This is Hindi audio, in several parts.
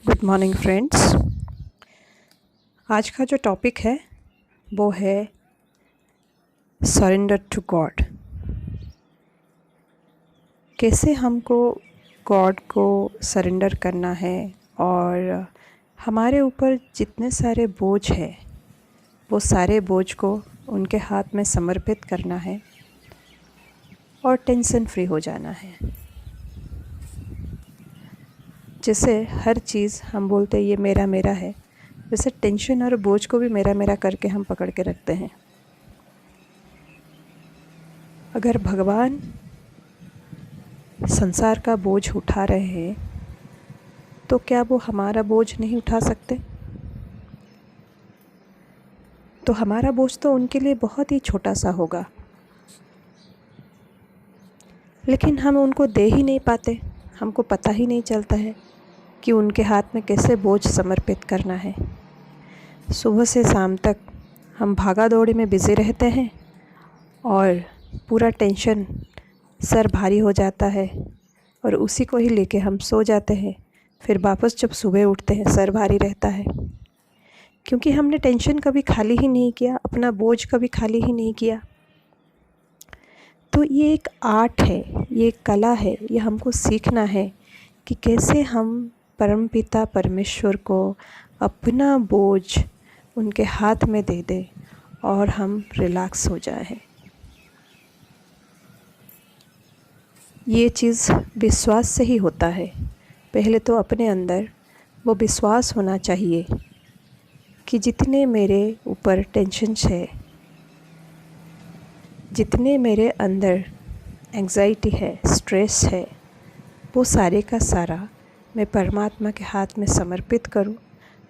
Good morning friends. आज का जो टॉपिक है वो है सरेंडर टू गॉड। कैसे हमको गॉड को सरेंडर करना है और हमारे ऊपर जितने सारे बोझ हैं वो सारे बोझ को उनके हाथ में समर्पित करना है और टेंशन फ्री हो जाना है। जैसे हर चीज़ हम बोलते हैं ये मेरा मेरा है, वैसे टेंशन और बोझ को भी मेरा मेरा करके हम पकड़ के रखते हैं। अगर भगवान संसार का बोझ उठा रहे हैं तो क्या वो हमारा बोझ नहीं उठा सकते? तो हमारा बोझ तो उनके लिए बहुत ही छोटा सा होगा, लेकिन हम उनको दे ही नहीं पाते। हमको पता ही नहीं चलता है कि उनके हाथ में कैसे बोझ समर्पित करना है। सुबह से शाम तक हम भागा दौड़ी में बिज़ी रहते हैं और पूरा टेंशन सर भारी हो जाता है और उसी को ही लेके हम सो जाते हैं। फिर वापस जब सुबह उठते हैं सर भारी रहता है, क्योंकि हमने टेंशन कभी खाली ही नहीं किया, अपना बोझ कभी खाली ही नहीं किया। तो ये एक आर्ट है, ये एक कला है, ये हमको सीखना है कि कैसे हम परमपिता परमेश्वर को अपना बोझ उनके हाथ में दे दें और हम रिलैक्स हो जाएं। ये चीज़ विश्वास से ही होता है। पहले तो अपने अंदर वो विश्वास होना चाहिए कि जितने मेरे ऊपर टेंशन्स है, जितने मेरे अंदर एंग्जाइटी है, स्ट्रेस है, वो सारे का सारा मैं परमात्मा के हाथ में समर्पित करूं,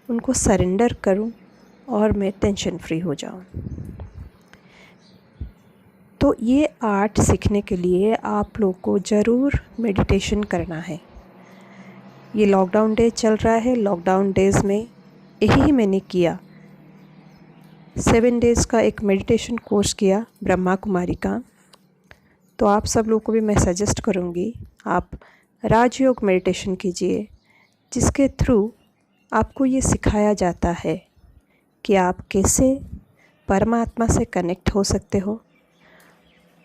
उनको सरेंडर करूं और मैं टेंशन फ्री हो जाऊं। तो ये आर्ट सीखने के लिए आप लोग को ज़रूर मेडिटेशन करना है। ये लॉकडाउन डे चल रहा है, लॉकडाउन डेज़ में यही मैंने किया। 7 डेज़ का एक मेडिटेशन कोर्स किया ब्रह्मा कुमारी का। तो आप सब लोग को भी मैं सजेस्ट करूँगी, आप राजयोग मेडिटेशन कीजिए, जिसके थ्रू आपको ये सिखाया जाता है कि आप कैसे परमात्मा से कनेक्ट हो सकते हो,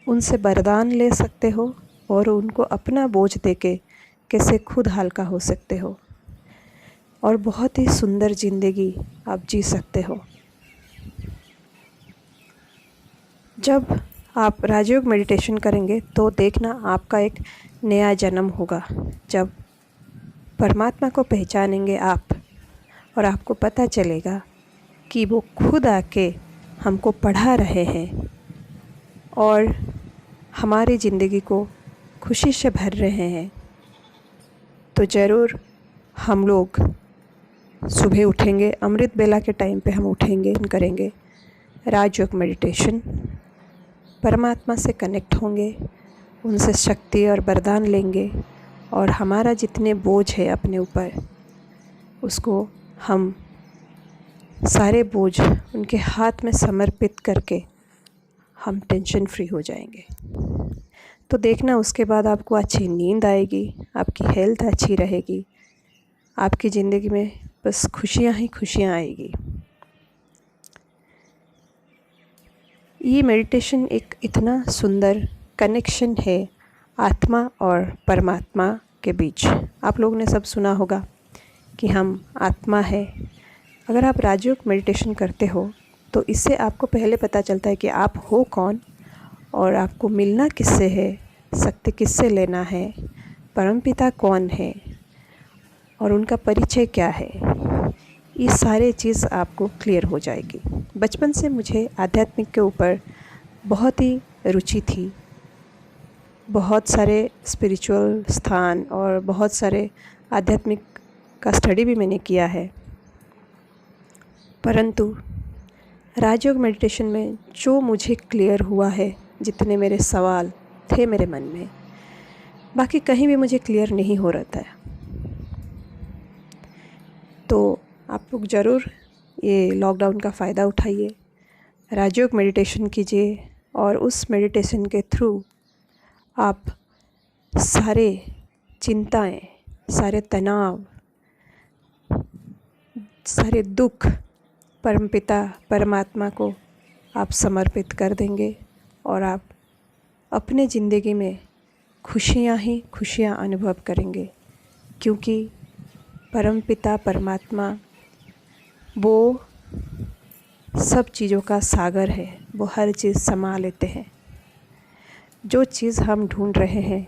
उनसे वरदान ले सकते हो और उनको अपना बोझ देके कैसे खुद हल्का हो सकते हो और बहुत ही सुंदर ज़िंदगी आप जी सकते हो। जब आप राजयोग मेडिटेशन करेंगे तो देखना आपका एक नया जन्म होगा। जब परमात्मा को पहचानेंगे आप और आपको पता चलेगा कि वो खुद आके हमको पढ़ा रहे हैं और हमारी ज़िंदगी को खुशी से भर रहे हैं, तो ज़रूर हम लोग सुबह उठेंगे, अमृत बेला के टाइम पे हम उठेंगे, करेंगे राजयोग मेडिटेशन, परमात्मा से कनेक्ट होंगे, उनसे शक्ति और वरदान लेंगे और हमारा जितने बोझ है अपने ऊपर, उसको हम सारे बोझ उनके हाथ में समर्पित करके हम टेंशन फ्री हो जाएंगे। तो देखना उसके बाद आपको अच्छी नींद आएगी, आपकी हेल्थ अच्छी रहेगी, आपकी ज़िंदगी में बस खुशियाँ ही खुशियाँ आएगी। ये मेडिटेशन एक इतना सुंदर कनेक्शन है आत्मा और परमात्मा के बीच। आप लोगों ने सब सुना होगा कि हम आत्मा है। अगर आप राजयोग मेडिटेशन करते हो तो इससे आपको पहले पता चलता है कि आप हो कौन और आपको मिलना किससे है, शक्ति किससे लेना है, परमपिता कौन है और उनका परिचय क्या है। ये सारे चीज़ आपको क्लियर हो जाएगी। बचपन से मुझे आध्यात्मिक के ऊपर बहुत ही रुचि थी। बहुत सारे स्पिरिचुअल स्थान और बहुत सारे आध्यात्मिक का स्टडी भी मैंने किया है, परंतु राजयोग मेडिटेशन में जो मुझे क्लियर हुआ है, जितने मेरे सवाल थे मेरे मन में, बाकी कहीं भी मुझे क्लियर नहीं हो रहा था। तो आप लोग ज़रूर ये लॉकडाउन का फ़ायदा उठाइए, राजयोग मेडिटेशन कीजिए और उस मेडिटेशन के थ्रू आप सारे चिंताएं, सारे तनाव, सारे दुख परमपिता परमात्मा को आप समर्पित कर देंगे और आप अपने ज़िंदगी में खुशियाँ ही खुशियाँ अनुभव करेंगे, क्योंकि परमपिता परमात्मा वो सब चीज़ों का सागर है। वो हर चीज़ समा लेते हैं। जो चीज़ हम ढूंढ रहे हैं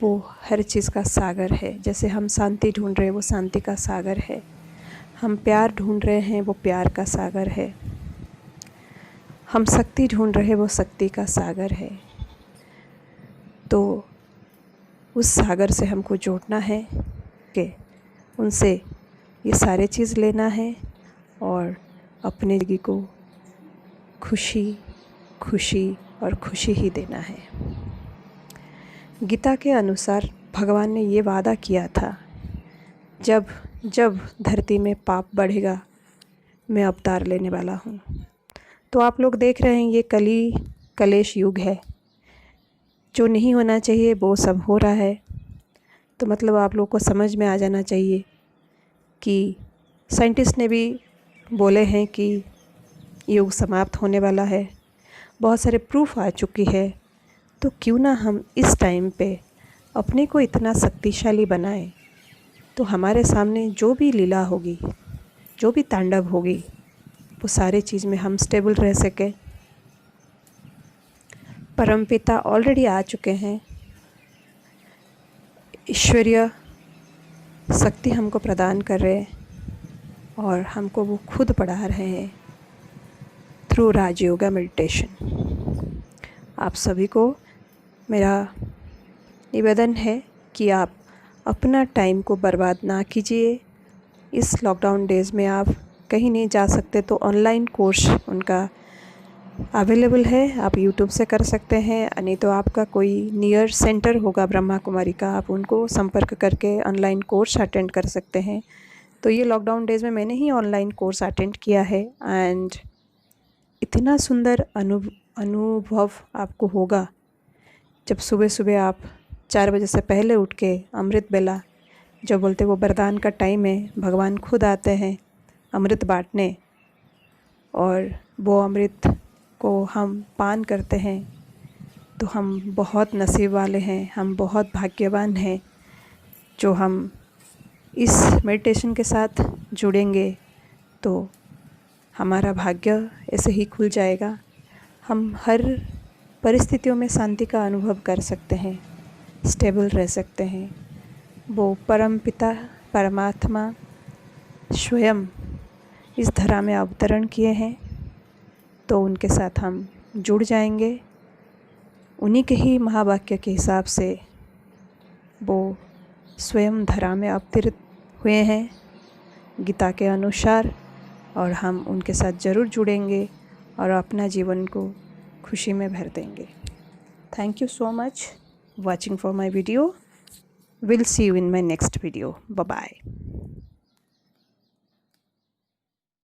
वो हर चीज़ का सागर है। जैसे हम शांति ढूंढ रहे हैं, वो शांति का सागर है। हम प्यार ढूंढ रहे हैं, वो प्यार का सागर है। हम शक्ति ढूंढ रहे हैं, वो शक्ति का सागर है। तो उस सागर से हमको जोड़ना है कि उनसे ये सारे चीज़ लेना है और अपने ज़िंदगी को खुशी खुशी और खुशी ही देना है। गीता के अनुसार भगवान ने ये वादा किया था, जब जब धरती में पाप बढ़ेगा मैं अवतार लेने वाला हूँ। तो आप लोग देख रहे हैं ये कलेश युग है। जो नहीं होना चाहिए वो सब हो रहा है। तो मतलब आप लोग को समझ में आ जाना चाहिए कि साइंटिस्ट ने भी बोले हैं कि युग समाप्त होने वाला है। बहुत सारे प्रूफ आ चुकी है। तो क्यों ना हम इस टाइम पे अपने को इतना शक्तिशाली बनाएं, तो हमारे सामने जो भी लीला होगी, जो भी तांडव होगी, वो सारे चीज़ में हम स्टेबल रह सकें। परमपिता ऑलरेडी आ चुके हैं। ईश्वरीय शक्ति हमको प्रदान कर रहे हैं और हमको वो खुद पढ़ा रहे हैं थ्रू राजयोगा मेडिटेशन। आप सभी को मेरा निवेदन है कि आप अपना टाइम को बर्बाद ना कीजिए। इस लॉकडाउन डेज़ में आप कहीं नहीं जा सकते तो ऑनलाइन कोर्स उनका अवेलेबल है। आप यूट्यूब से कर सकते हैं, नहीं तो आपका कोई नियर सेंटर होगा ब्रह्मा कुमारी का, आप उनको संपर्क करके ऑनलाइन कोर्स अटेंड कर सकते हैं। तो ये लॉकडाउन डेज़ में मैंने ही ऑनलाइन कोर्स अटेंड किया है एंड इतना सुंदर अनुभव आपको होगा। जब सुबह सुबह आप 4 बजे से पहले उठ के अमृत बेला, जो बोलते वो वरदान का टाइम है, भगवान खुद आते हैं अमृत बांटने और वो अमृत को हम पान करते हैं, तो हम बहुत नसीब वाले हैं, हम बहुत भाग्यवान हैं जो हम इस मेडिटेशन के साथ जुड़ेंगे तो हमारा भाग्य ऐसे ही खुल जाएगा। हम हर परिस्थितियों में शांति का अनुभव कर सकते हैं, स्टेबल रह सकते हैं। वो परमपिता परमात्मा स्वयं इस धरा में अवतरण किए हैं, तो उनके साथ हम जुड़ जाएंगे। उन्हीं के ही महावाक्य के हिसाब से वो स्वयं धरा में अवतरित हुए हैं गीता के अनुसार, और हम उनके साथ ज़रूर जुड़ेंगे और अपना जीवन को खुशी में भर देंगे। Thank you so much watching for my video. Will see you in my next video. Bye bye.